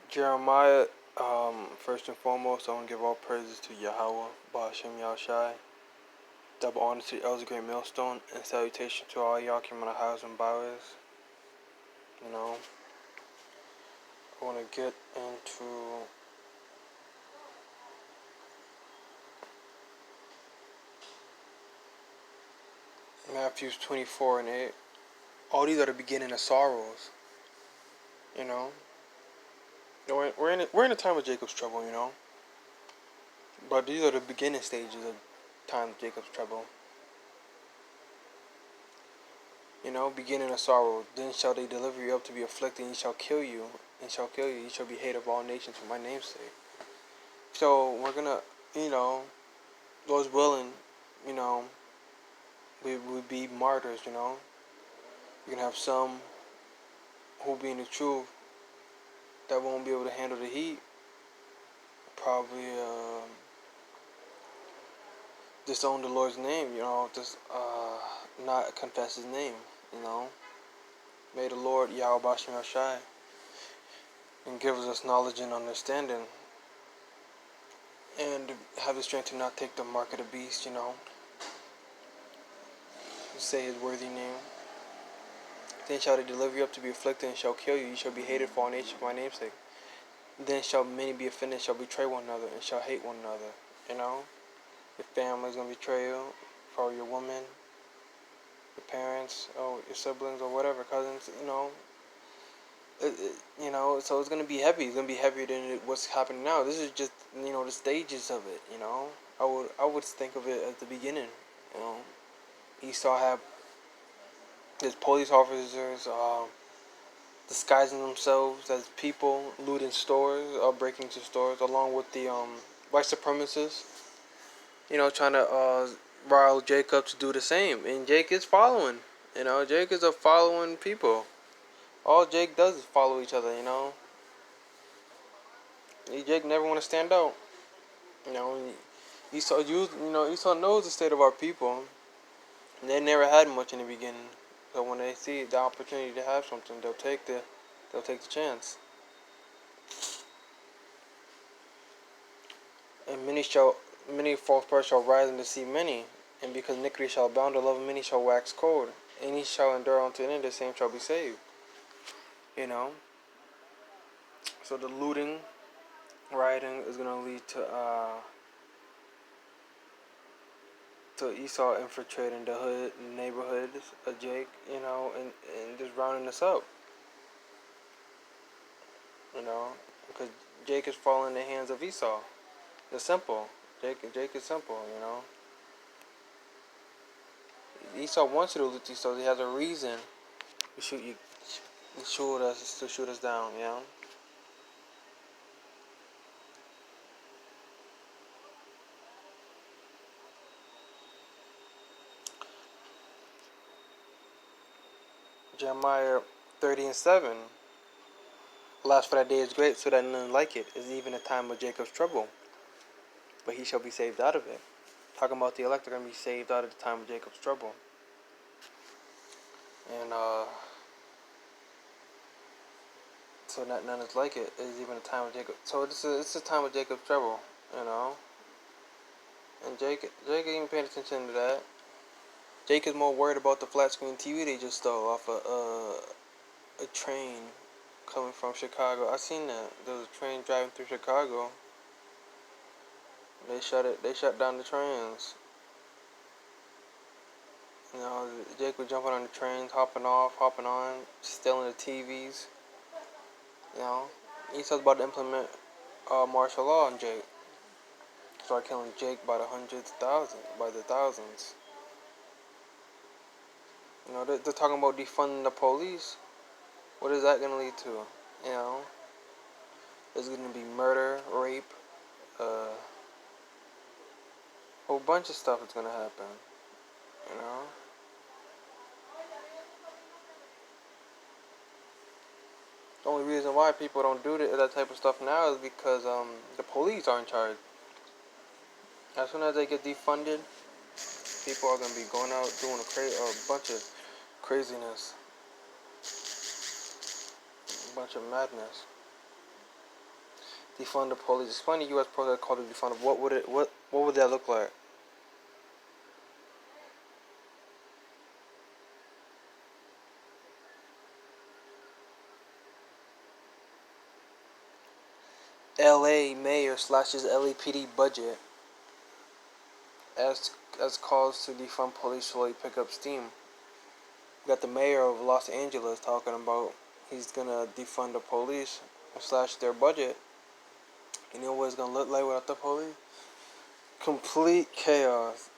Jeremiah, first and foremost, I want to give all praises to Yahweh, Ba'ashem Yahushai. Double honor to the elders of Great Millstone, and salutation to all Yakim on the highways and byways. You know, I want to get into Matthew 24 and 8. All these are the beginning of sorrows. You know, we're in a time of Jacob's trouble. You know, but these are the beginning stages of time of Jacob's trouble. You know, beginning of sorrow. Then shall they deliver you up to be afflicted, and shall kill you, and shall kill you. You shall be hated of all nations for my name's sake. So we're gonna, you know, Lord's willing, you know, we would be martyrs. You know, you're gonna have some who be in the truth that won't be able to handle the heat. Probably disown the Lord's name. You know, just not confess His name. You know, may the Lord Yahweh Bashim Yashai and give us knowledge and understanding, and have the strength to not take the mark of the beast. You know, say His worthy name. Then shall they deliver you up to be afflicted, and shall kill you. You shall be hated for all nations for my name's sake. Then shall many be offended, shall betray one another, and shall hate one another. You know, your family's gonna betray you, probably your woman, your parents, or your siblings, or whatever, cousins. You know, so it's gonna be heavy. It's gonna be heavier than what's happening now. This is just, you know, the stages of it. You know, I would think of it as the beginning. You know, Esau had his police officers disguising themselves as people, looting stores, breaking into stores, along with the white supremacists. You know, trying to rile Jacob to do the same, and Jake is following. You know, Jake is a following people. All Jake does is follow each other. You know, Jake never want to stand out. You know, Esau knows the state of our people. And they never had much in the beginning, so when they see the opportunity to have something, they'll take the chance. And many false prophets shall rise and deceive many, and because iniquity shall abound, the love of many shall wax cold. And he shall endure unto the end, the same shall be saved. You know, so the looting, rioting is gonna lead to Esau infiltrating the hood, neighborhoods of Jake, you know, and just rounding us up. You know, because Jake is falling in the hands of Esau. It's simple. Jake is simple, you know. Esau wants you to loot Esau. He has a reason to shoot you, to shoot us down, you know. Jeremiah 30 and 7. Alas, for that day is great, so that none like it is even a time of Jacob's trouble. But he shall be saved out of it. Talking about the elect are going to be saved out of the time of Jacob's trouble. And so that none is like it is even a time of Jacob. So it's a time of Jacob's trouble, you know. And Jake ain't even paying attention to that. Jake is more worried about the flat screen TV they just stole off a train coming from Chicago. I seen that. There was a train driving through Chicago. They shut down the trains. You know, Jake was jumping on the trains, hopping off, hopping on, stealing the TVs. You know, Esau's about to implement martial law on Jake. Start killing Jake by the thousands. You know, they're talking about defunding the police. What is that going to lead to? You know, there's going to be murder, rape, a whole bunch of stuff is going to happen. You know? The only reason why people don't do that type of stuff now is because the police are in charge. As soon as they get defunded, people are going to be going out doing a bunch of craziness. A bunch of madness. Defund the police. Explain the U.S. protest called to defund. What would that look like? L.A. mayor slashes LAPD budget as calls to defund police slowly pick up steam. You got the mayor of Los Angeles talking about he's gonna defund the police and slash their budget. You know what it's gonna look like without the police? Complete chaos.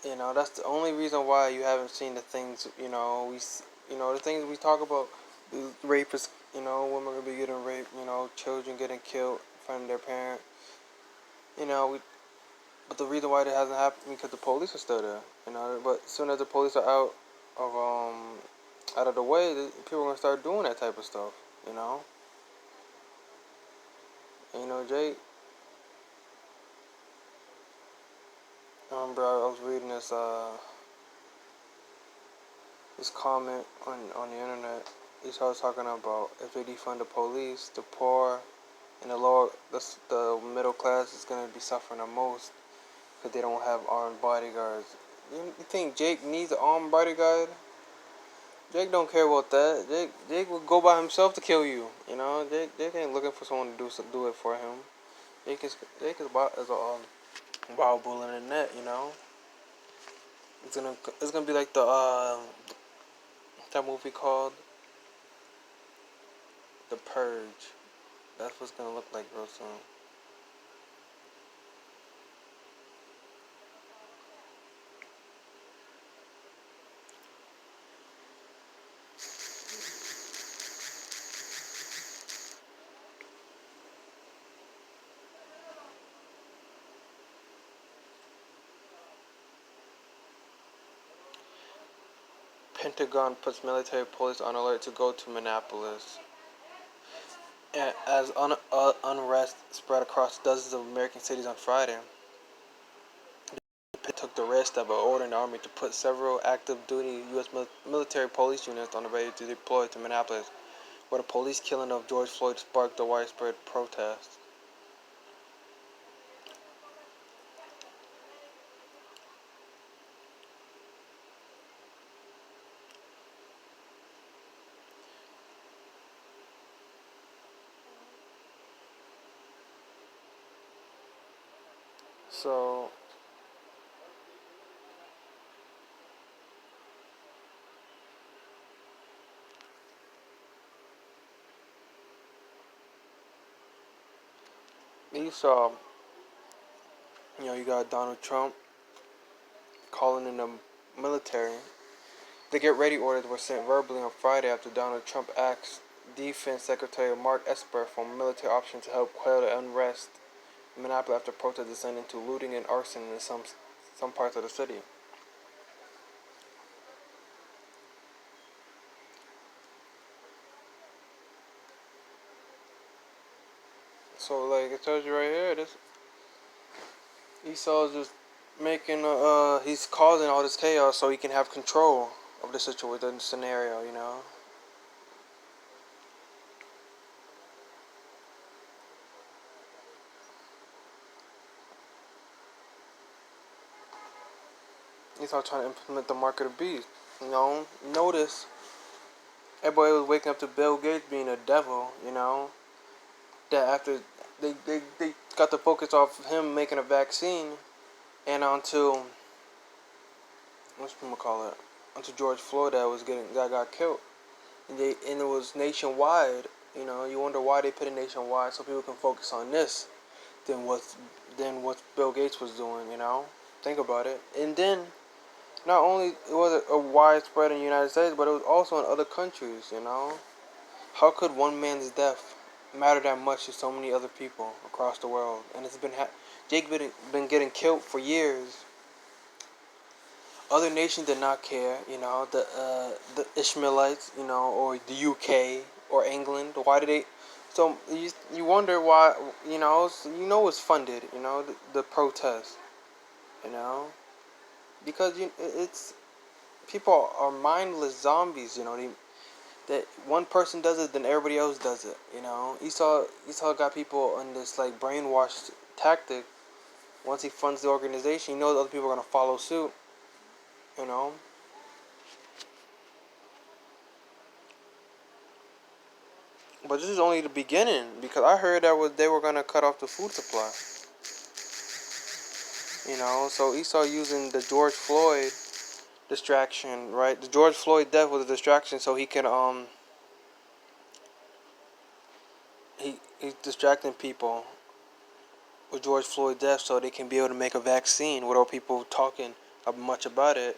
You know, that's the only reason why you haven't seen the things, the things we talk about, the rapists, women gonna be getting raped, children getting killed in front of their parents. But the reason why that hasn't happened because the police are still there, but as soon as the police are of, out of the way, people are gonna start doing that type of stuff, you know? And, Jake, bro, I was reading this comment on the internet. He started talking about if they defund the police, the poor and the middle class is gonna be suffering the most because they don't have armed bodyguards. You think Jake needs an armed bodyguard? Jake don't care about that. Jake will go by himself to kill you. Jake ain't looking for someone to do it for him. Jake is a wild bull in the net. It's gonna be like the that movie called The Purge. That's what's gonna look like real soon. Pentagon puts military police on alert to go to Minneapolis. As unrest spread across dozens of American cities on Friday, Pitt took the risk of ordering the Army to put several active-duty U.S. military police units on the ready to deploy to Minneapolis, where the police killing of George Floyd sparked a widespread protest. So, you saw, you got Donald Trump calling in the military. The get ready orders were sent verbally on Friday after Donald Trump asked Defense Secretary Mark Esper for a military option to help quell the unrest in Minneapolis after protests descended into looting and arson in some parts of the city. So, like it tells you right here, this Esau's just making he's causing all this chaos so he can have control of the situation, the scenario. He's all trying to implement the mark of the beast. Notice everybody was waking up to Bill Gates being a devil. That after they got the focus off of him making a vaccine and onto onto George Floyd that got killed. And it was nationwide. You wonder why they put it nationwide so people can focus on this than what Bill Gates was doing. Think about it. And then not only it was a widespread in the United States, but it was also in other countries. How could one man's death matter that much to so many other people across the world? And it's Jake been getting killed for years. Other nations did not care, the Ishmaelites, or the UK or England. Why did they? So you wonder why, it's funded, the protest, you know, because it's people are mindless zombies, that one person does it, then everybody else does it. You know, Esau got people on this like brainwashed tactic. Once he funds the organization, you know the other people are gonna follow suit. You know, but this is only the beginning because I heard that was they were gonna cut off the food supply. You know, so Esau using the George Floyd distraction, right? The George Floyd death was a distraction, so he can he's distracting people with George Floyd death, so they can be able to make a vaccine without people talking much about it.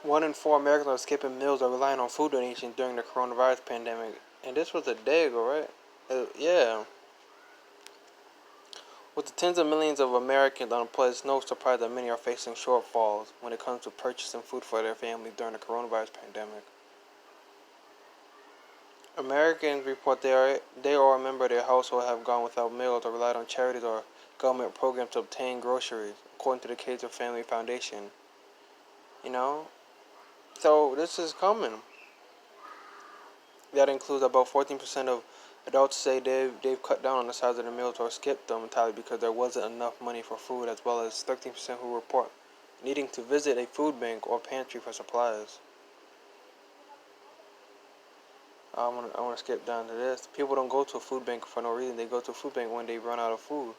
One in four Americans are skipping meals or relying on food donations during the coronavirus pandemic. And this was a day ago, right? Yeah. With the tens of millions of Americans unemployed, it's no surprise that many are facing shortfalls when it comes to purchasing food for their families during the coronavirus pandemic. Americans report they or a member of their household have gone without meals or relied on charities or government programs to obtain groceries, according to the Kaiser Family Foundation. You know? So this is coming. That includes about 14% of adults say they've cut down on the size of their meals or skipped them entirely because there wasn't enough money for food, as well as 13% who report needing to visit a food bank or pantry for supplies. I want to skip down to this. People don't go to a food bank for no reason. They go to a food bank when they run out of food.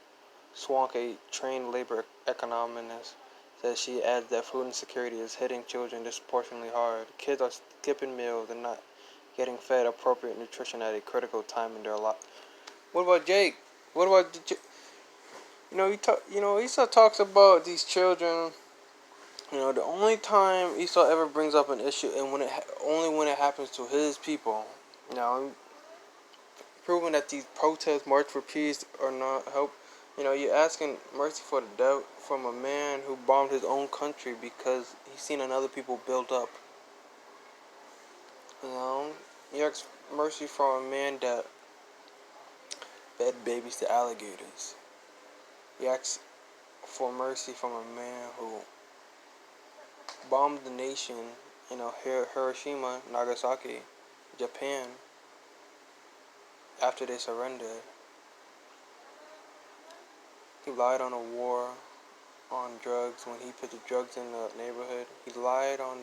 Swank, a trained labor economist, says she adds that food insecurity is hitting children disproportionately hard. Kids are skipping meals and not getting fed appropriate nutrition at a critical time in their life. What about Jake? What about Esau talks about these children. You know, the only time Esau ever brings up an issue, and only when it happens to his people. You know, proving that these protests, march for peace, are not help. You know, you're asking mercy for the death from a man who bombed his own country because he's seen another people build up. You know, you ask mercy from a man that fed babies to alligators. You ask for mercy from a man who bombed the nation, you know, Hiroshima, Nagasaki, Japan, after they surrendered. He lied on a war on drugs when he put the drugs in the neighborhood. He lied on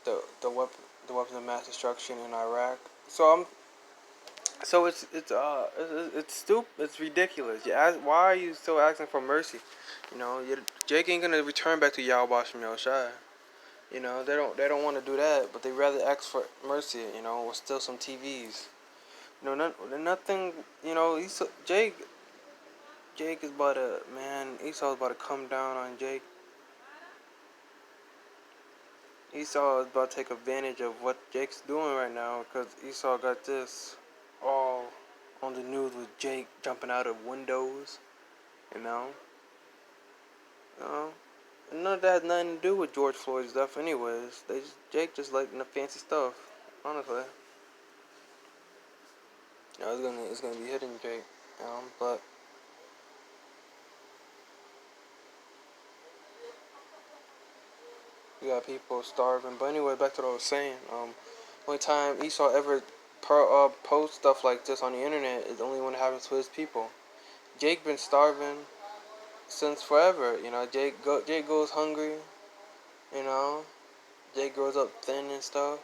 the weapons of mass destruction in Iraq. It's stupid. It's ridiculous. Why are you still asking for mercy? You know, Jake ain't gonna return back to Yahweh Shem Shai. You know, they don't want to do that, but they rather ask for mercy. You know, or steal some TVs. You know, nothing. You know, Jake is about to Esau's about to come down on Jake. Esau is about to take advantage of what Jake's doing right now because Esau got this all on the news with Jake jumping out of windows. You know, you know, none of that has nothing to do with George Floyd's stuff, anyways. Jake just like the fancy stuff, honestly. You know, it's gonna be hitting Jake. But You got people starving. But anyway, back to what I was saying. Only time Esau ever post stuff like this on the internet is only when it happens to his people. Jake been starving since forever. Jake goes hungry. You know, Jake grows up thin and stuff.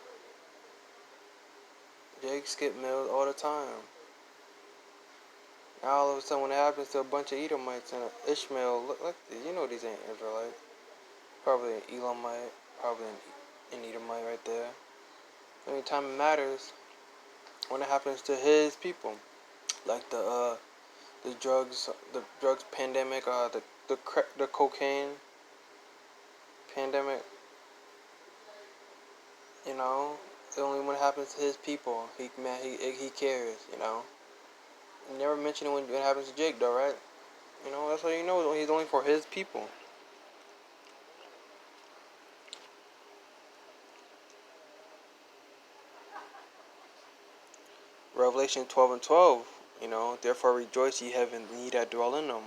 Jake skip meals all the time. Now all of a sudden, when it happens to a bunch of Edomites and Ishmael, look, you know these ain't Israelites. Probably an Elamite, probably an Edomite right there. Every time it matters, when it happens to his people, like the drugs pandemic, the cocaine pandemic. You know, it's only when it happens to his people, he cares. You never mention it when it happens to Jake, though, right? That's how you know he's only for his people. Revelation 12:12. Therefore rejoice, ye heaven, and ye that dwell in them.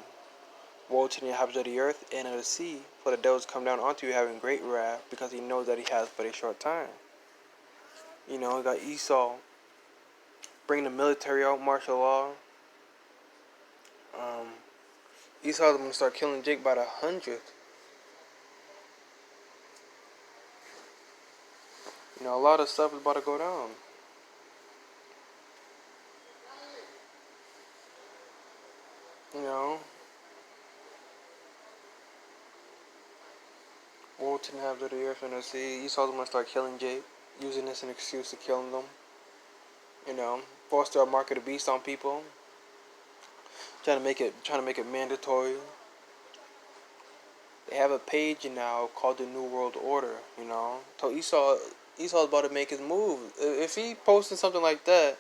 Woe to the inhabitants of the earth and of the sea, for the devils come down unto you having great wrath, because he knows that he has but a short time. We got Esau bringing the military out, martial law. Esau's going to start killing Jake by the hundredth. A lot of stuff is about to go down. Woe to the inhabitants of the earth and the sea. Esau's going to start killing Jake, using this as an excuse to kill them. Foster a mark of the beast on people. Trying to make it mandatory. They have a page now called the New World Order. So Esau's about to make his move. If he posting something like that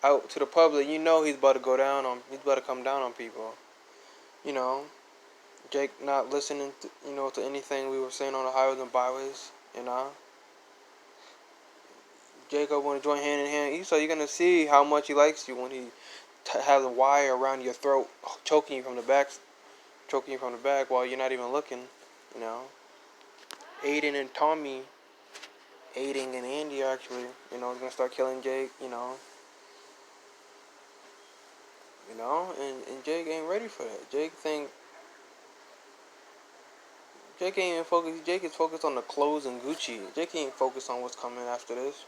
out to the public, he's about to he's about to come down on people. Jake not listening to anything we were saying on the highways and byways. Jacob want to join hand in hand. Esau, you're gonna see how much he likes you when he has a wire around your throat, choking you from the back while you're not even looking. Aiden and Tommy, Aiden and Andy actually, is gonna start killing Jake. And Jake ain't ready for that. Jake ain't even focused. Jake is focused on the clothes and Gucci. Jake ain't focused on what's coming after this.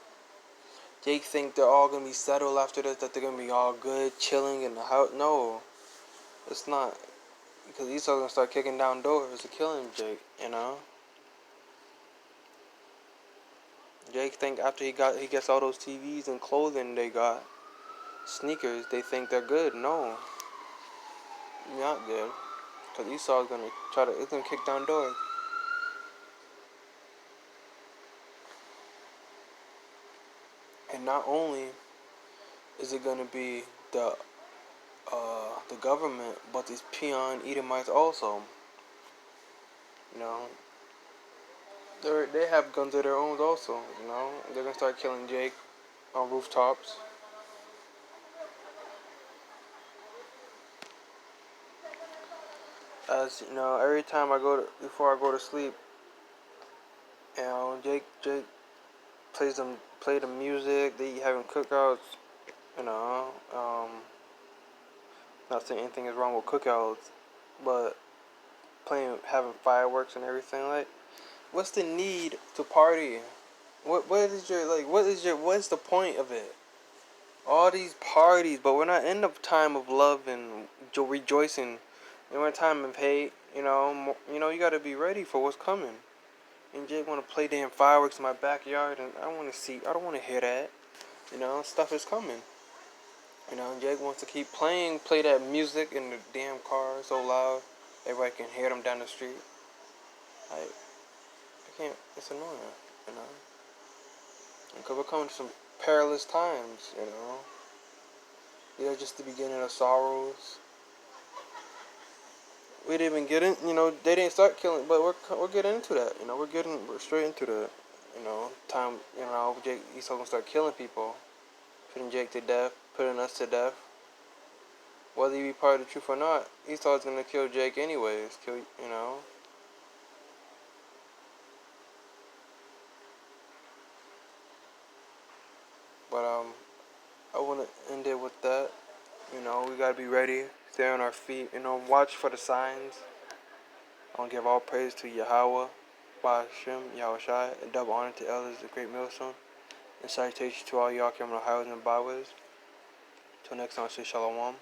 Jake think they're all gonna be settled after this, that they're gonna be all good, chilling in the house. No, it's not. Because Esau's gonna start kicking down doors to kill him, Jake. Jake think after he gets all those TVs and clothing they got, sneakers, they think they're good. No, not good. Because Esau's gonna it's gonna kick down doors. And not only is it gonna be the government, but these peon Edomites also. They have guns of their own also. They're gonna start killing Jake on rooftops. As every time before I go to sleep, Jake play the music. They having cookouts. You know, um, Not saying anything is wrong with cookouts, but having fireworks and everything. Like, what's the need to party? What's the point of it? All these parties, but we're not in the time of love and rejoicing. We're in a time of hate. You got to be ready for what's coming. And Jake want to play damn fireworks in my backyard, and I don't want to see. I don't want to hear that. Stuff is coming. Jake wants to play that music in the damn car so loud, everybody can hear them down the street. I can't. It's annoying. You know, because we're coming to some perilous times. They're just the beginning of sorrows. We didn't even get in. They didn't start killing, but we're getting into that. We're straight into the, time. Jake Esau gonna start killing people, putting Jake to death, putting us to death. Whether you be part of the truth or not, Esau's gonna kill Jake anyways. But I want to end it with that. We gotta be ready, stay on our feet. Watch for the signs. I want to give all praise to Yahweh, Ba'ashem, Yahweh Shai, and double honor to elders, the great millstone, and salutation to all y'all coming on highways and byways. Till next time, say shalom.